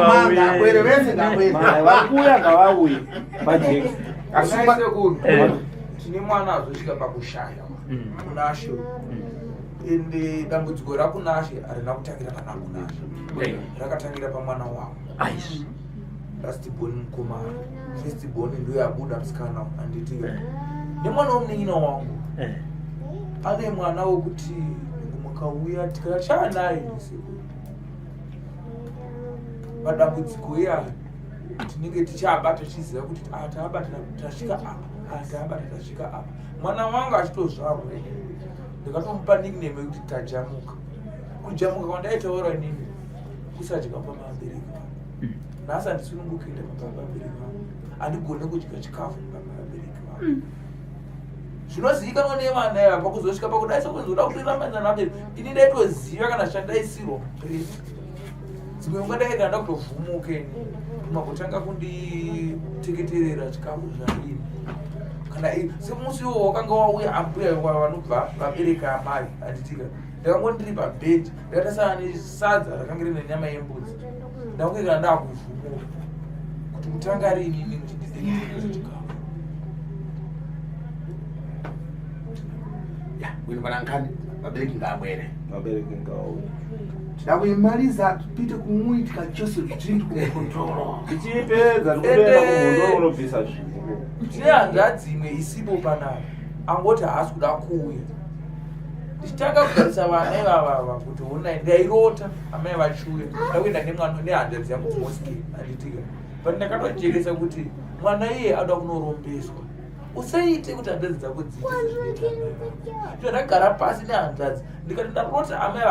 vakuya ngavauye pajeki asisekuru tine mwana azosvika pakushaya kunashe ende dambudziko rakunashe harina kutangira pana kunashe rakatangira pamwana wavo lastborn mukomana firstborn ndo yabuda musikana anditika nemwana womunin'ina wangu ane mwana wokuti mukauya tikachaa naye madambudziko iyayo tinenge tichaabata tichiziva kuti taabata tasvika apa taabata tasvika apa mwana wangu achitozvarwa ndikatomupa nickname yekuti tajamuka kujamuka kwandaitaura inini kusadya pamabereki nhasi handisunungukuenda pamabereki vangu handigone kudya chikafu pamabereki vangu zvinozivikanwa nevana ava pakuzosvika pakudai sokunzoda kutirambadza nabereki ini ndaitoziva kana zvandaisirwa mupresi dzimwe nguva ndaita nda kutovhumukeni makutanga kunditeketerera chikafu zvaini kana semusi iwo wakanga wauya ambuya vanobva vabereka amai handitika ndakango ndiri pabhedhi ndakatasana nesadza rakanga rine nyama yembudzi ndakunge kana ndakuvhumuka kuti kutanga riinini kuti nditeketerera chikafu winopanankani vabereki ngavwere vabereki ngauya ndakuimaliza tupite kumuitika chose tiri kukontrolo tichipedza tikuenda kumundo unobvisa zvinhu tine hanzvadzi imwe isipo panapa angoti haasi kuda kuuya ndichitanga kugarisa vana ivavava kuti onai ndairota amai vachiuya ndakuenda nemwana nehanzvadzi yangu kumoske handitika but ndakatojeresa kuti mwana iye ada kunorombeswa usaite kuti hanzvadzi dzako dziite zvezvinoita ndagara pasi nehanzvadzi ndikati ndarota amai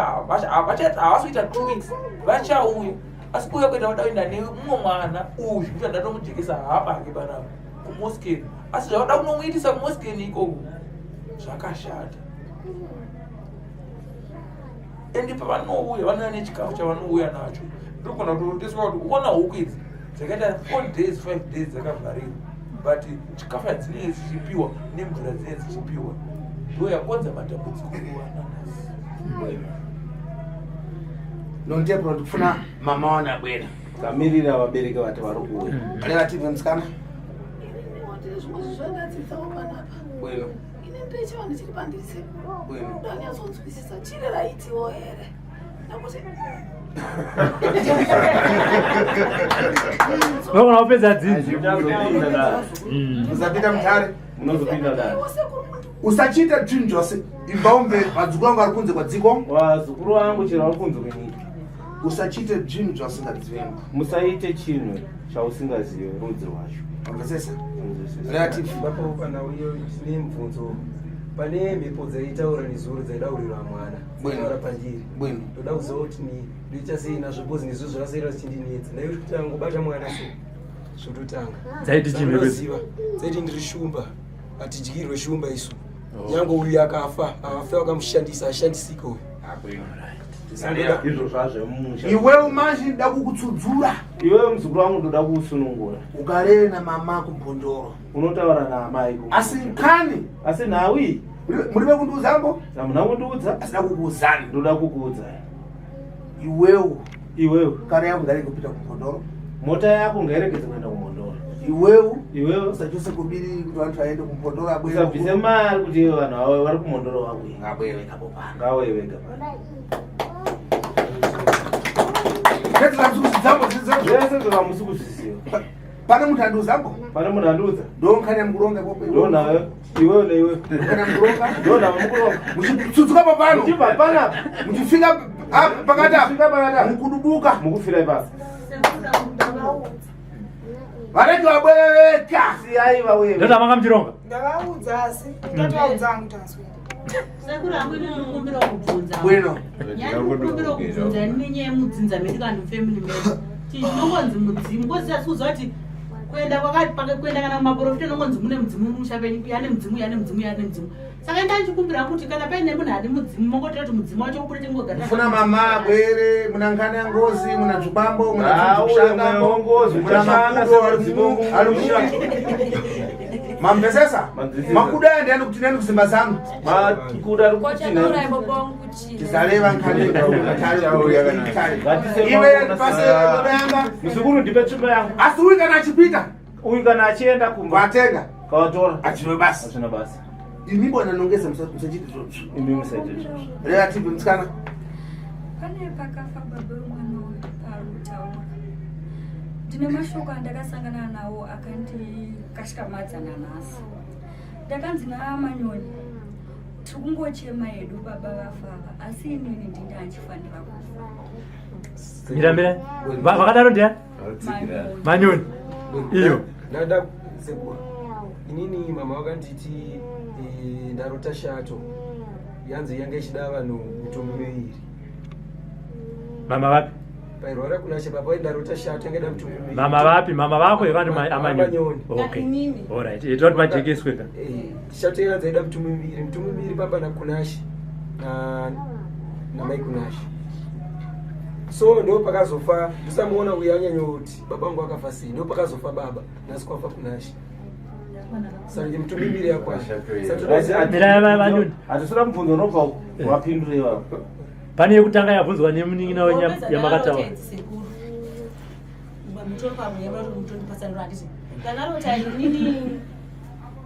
havasoita 2 weeks vachauya asi kuuya kuita vadaenda nemumwe mwana uyu ita ndatomujekesa haabake panapa kumoskeni asi zvavada kunomuitisa kumoskeni ikoko zvakashata endi pavanouya vanouya nechikafu chavanouya nacho ndokona kutoteswa kuti uona huku idzi dzakaita 4 days 5 days dzakavharirwa but chikafu yadzinenge dzichipiwa nemvura dzinenge dzichipiwa ndo yakonza matambudziko kuvananasi nondebro ndikufuna mama wanabwera kamirira vabereki vati vari kuuya reva tv musikana bwino ine ndechivanhu chiri pandise bwino ndanyazonzwisisa chiri raitiwo here nakuti nokona upedza dzidzi usapinda mutare unozopinda dare usachita zvinhu zvose imbaumbe vadzukuru vangu vari kunze kwadziko vazukuru vangu chero vari kunze kwenyika usachite zvinhu zvausingazivi musaite chinhu chausingazivi rudzi rwacho amvesesa kana uyo tine mubvunzo pane mhepo dzaitaura nezuro dzaidaurirwa mwana ara panjiri ndoda kuziva kuti ndoita sei nazvo bhozi nezvo zvakasaira zichindinetsa ndairi kuti angobata mwana se zvototanga dzaitiziva dzaiti ndiri shumba hatidyirwe shumba isu nyange uyu akafa avafe vakamushandisa ashandisiko izvo zvazvemusha iwewe manje ndoda kukutsudzura iwewe muzukuru wangu ndoda kuusunungura ugarere namama kumbondoro unotaura naamai asi nkani asi nawi murive kundiudzambo amuna kundiudza asida kukuudzani ndoda kukuudza iwewe kare yangu ngarege kupinda kumbondoro mota yako ngairegedze kuenda kumbondoro iwewe usachose kubiri kuti vantu vaende kumbondoro usabvise mari kuti iwe vanhu vavo vari kumondoro wauye ngauye vega zvese zvovamusi kuzvisiwa pane munhu andiudzambo pane munhu andiudza ndonkanya mukuronga ndonayo iwewe neiwe ndonavo mukuronga muchitsutsuka papano muchibva panapa muchifika pakati apa mukudubuka mukufira ipasa vareki vabweveka siyai vauye ndoda makamuchironga ndavaudza asi tataudzangu taswera sekuru hangu ini mukumbira kubvunza bwino nyandikumbira kubvunza nenyaya yemudzinza medu kandi family medu tinongonzi mudzimu kosiasi kuziva kuti kuenda kana kumaprofita nongonzi mune mudzimu mushapenyu yane mudzimu saka ndachikumbira kuti kana paine munhu ane mudzimu mongotira kuti mudzimu wacho ukure tingogara mufuna mama bwere muna nkani ya ngozi muna dzvupambo muna mamvesesa makuda aya ndiani kuti ndiani kuzimba zangu tizareva nkaniiweandipase muzukuru ndipe tsvimbo yangu asi uyu kana achipita uyu kana achienda kumba vatenga kawatora achino basi achina basi imibona nongeza musachiti zvozvo imi musaite zvozvo reva tv musikana pane pakafa baba wemwana parutaura ndine mashoko andakasangana nawo akandikashikamadza nanhasi ndakanzi naamanyoni tiri kungochema hedu baba vafava asi inini ndinge achifanira kufa mirambira vakadaro ndiani manyoni iyo ndada sekuru inini mama vakanditi ndarota shato yanzi yanga ichida vanhu mitombo miviri mama vapi pairwara kunashe baba ndarota shato yanga ida mitombo miviri mama vapi mama vako yakandi amanyoni okay alright itoti majekesweka shato yanzi ida mitombo miviri baba nakunashi namai kunashi so ndo pakazofa ndisamuona uya anyanyoti baba wangu akafa sei ndo pakazofa baba nasikwafa kunashi sanje mitombo miviri yakwasha hatisina mubvunzo unobva wapindura ivavo pane yekutanga yabvunzwa nemunin'ina weyamakataura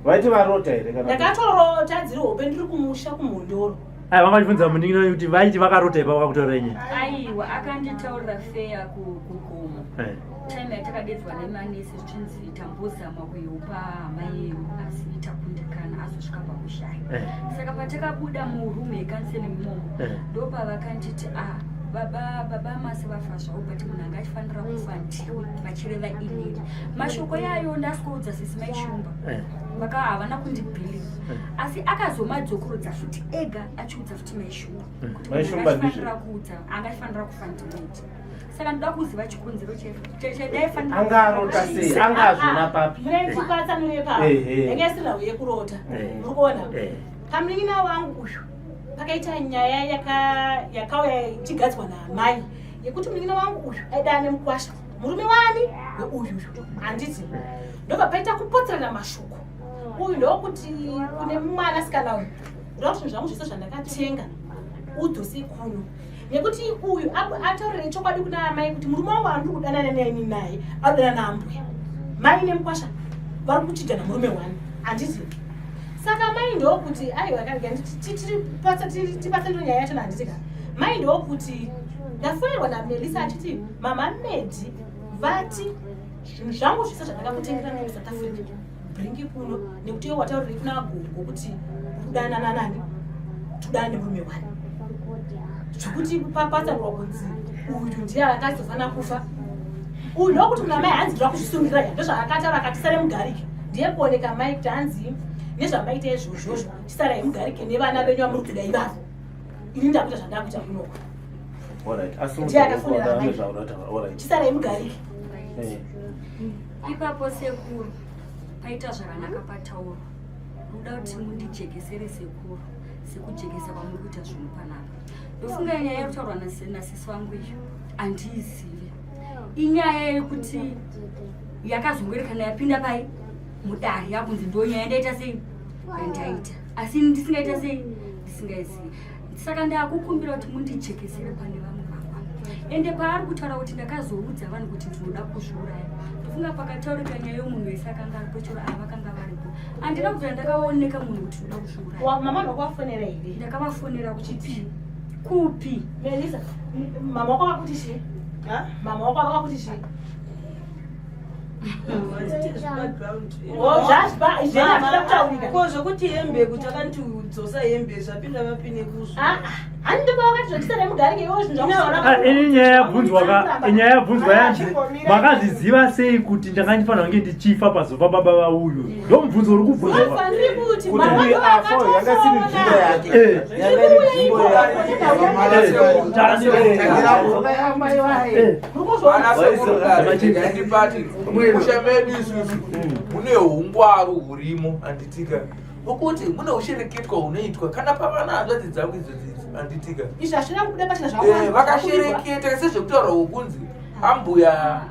vaiti varota here ndakatorota dziri hope ndiri kumusha kumhondoro vanga chibvunza munin'ina kuti vaiti vakarota ipa vakakutora nye aiwa akanditaurira feya kugomo time yatakadedzwa nemanesi zvichinzi tambozama kuyopa hama yenyu asi takundikana azosvika pakushaya saka patakabuda murumu yekanseni imomo ndopavakanditi baba masi vafa zvavo but munhu anga achifanira kufa ndiwe vachireva inini mashoko yayo ndasikoudza sisi maishumba havana kundibhiliva asi akazomadzokorodza futi ega achiudza futi maishumba anga achifanira kufa ndiweti saka ndoda kuziva chikonzero angarota sei angazvona papi murenchipatsanure papa yangaisina uye kurota urikuona kamunin'ina wangu uyu pakaita nyaya yakauya ichigadzwa naamai yekuti munin'ina wangu uyu aidana nemukwasha murume wani weuyuyu handiti ndobva paita kupotserana mashoko uyu ndokuti kune mwana sikana uyu ndoda kuti zvangu zvese zvandakatenga udzose kuno nekuti uyu ataurire chokwadi kuna amai kuti murume wangu ari kudanana naini naye adana naambuya mai nemukwasha vari kuchidana murume wani handiti saka mai ndokuti aiwa tipatsa ndo nyaya yacho nanditika mai ndokuti ndafonerwa namelisa achiti mama medi vati zvinhu zvangu zvise zvandakakutengera nemusouth africa bringi kuno nekuti iwe wataurire kuna gogo kuti kudanana nani tudana nemurume wani zvokuti papatsanurwa kunzi uyu ndiye akazofana kufa uyu ndokuti kuna mai hanzi ndira kuzvisungira ya ndozvaakataura akati sare mugarike ndiye kuoneka mai kuti hanzi nezvamaita izvozvozvo chisarai mugarike nevana venyu vamuri kuda ivavo ini ndakuita zvandakuita kunoko chisarai mugarike ipapo sekuru paita zvakanaka patauro uda kuti mundijekesere sekuru sekujekesa kwamuri kuita zvinhu panapa ndofunga nyaya yekutaurwa nasisi wangu iyo handiizive inyaya yekuti yakazongoerekana yapinda pai mudari yakunzi ndo nyaya ndaita sei yandaita asi ndisingaita sei ndisingaizivi saka ndakukumbira kuti mundijekesere pane vamwe vangwana ende paari kutaura kuti ndakazoudza vanhu kuti ndinoda kuzviuraya ndofunga pakataurika nyaya yomunhu wese akanga aripo chero avakanga varipo handina kubvira ndakaoneka munhu kuti ndoda kuzviuraya mama ndakawafonera here ndakavafonera kuchipi kupi melisa mama wako akakuti shii mama wako akakuti shii ko zvokuti hembe kuti akandidzosa hembe zvapinda vapine kuzvo ini nyaya yabvunzwa yanzi makazviziva sei kuti ndakandifanira kunge ndichifa pazofa baba vauyu ndo mubvunzo uri kubvunzwa musha medu isusu mune ungwaru hurimo handitika ukuti mune ushereketwa unoitwa kana pavana hanzvadzi dzangu izvodzidzi handitika vakashereketa sezvekutaura ukunzi ambuya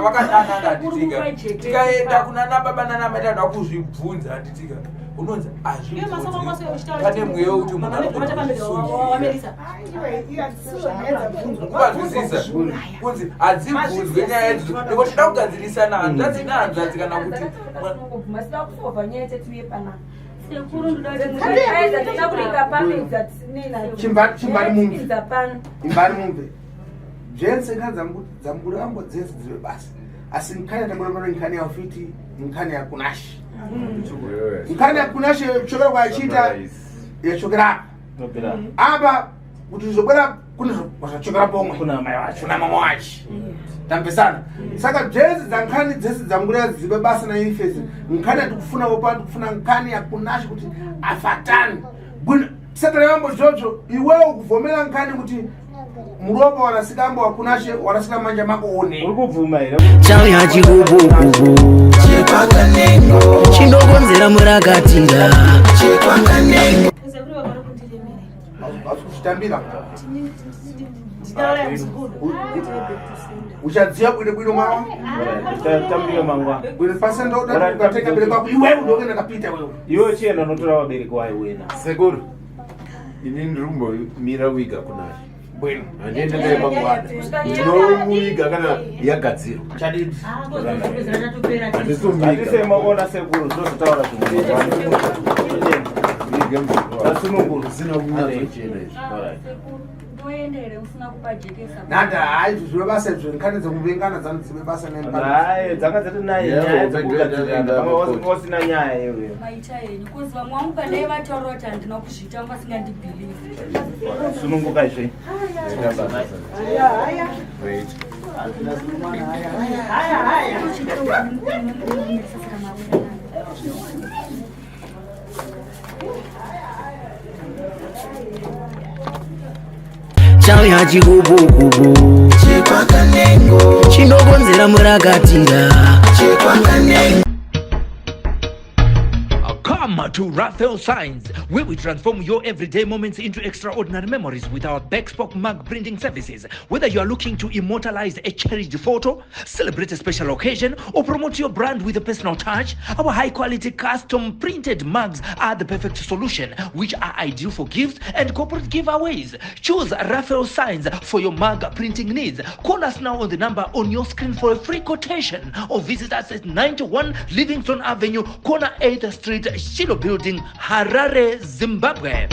vakadanana handitika tikaenda kuna nababa nanamai tanoda kuzvibvunza handitika unonzi azvipane mweyo kuti munhu anokuvazwisisa kunzi hadzibvunzwe nyaya yedzo nekuti tida kugadzirisana hanzvadzi nehanzvadzi kana kuti chimbari mumve zvense nkani dzamuguri vangu dzese dzive basi asi nkani yatakurambana nkani yaufiti nkani yakunashi nkani yakunashi chokera kwachiita yachokera apa kuti zvizokwera kune zvachokera pomwe kuna mama wachi tambesana saka dzese dzankani dzese dzamuguri dzive basi naifesi nkani yatikufuna wopa tikufuna nkani yakunashi kuti afatane tisatara yambo zvodzo iwewe kuvhomera nkani kuti muropa wanasikamba wakunashe wanasika manja mako one urikubvuma here chauya chikubukubu chekwakanengo chinokonzera murakatira chekwakanengo azikuchitambira uchadziya bwino bwino mama tambira mangwa bwino pasa ndoda ukateka bere kwako iwewe ndokenda kapita wewe iwe chienda notora wabereki wayo wena sekuru ini ndirumbo mira wiga kunashi bueno handende ndayemangwana ndinomuiga kana yagadzirwa chadidi handisemaona sekuru zozotaura asununguru zina kunyatsochena izvi toendere usina kupajekesa nanda hayi zvive basa izvo nkhani dzekuvengana dzano dzive basa hayi dzanga dzati naye nyaya dzekugadzirana nyaya iyoyo maita yenyu kozi vamwe vangu pandai vataura kuti handina kuzviita vasingandibhilivi sununguka izve chauya chikubukubu chekwakanengo chinokonzera murakatira chekwakanengo. Come to Raphael Signs, where we transform your everyday moments into extraordinary memories with our bespoke mug printing services. Whether you are looking to immortalize a cherished photo, celebrate a special occasion, or promote your brand with a personal touch, our high-quality custom printed mugs are the perfect solution, which are ideal for gifts and corporate giveaways. Choose Raphael Signs for your mug printing needs. Call us now on the number on your screen for a free quotation, or visit us at 91 Livingston Avenue, corner 8th Street, Shilo Building, Harare, Zimbabwe.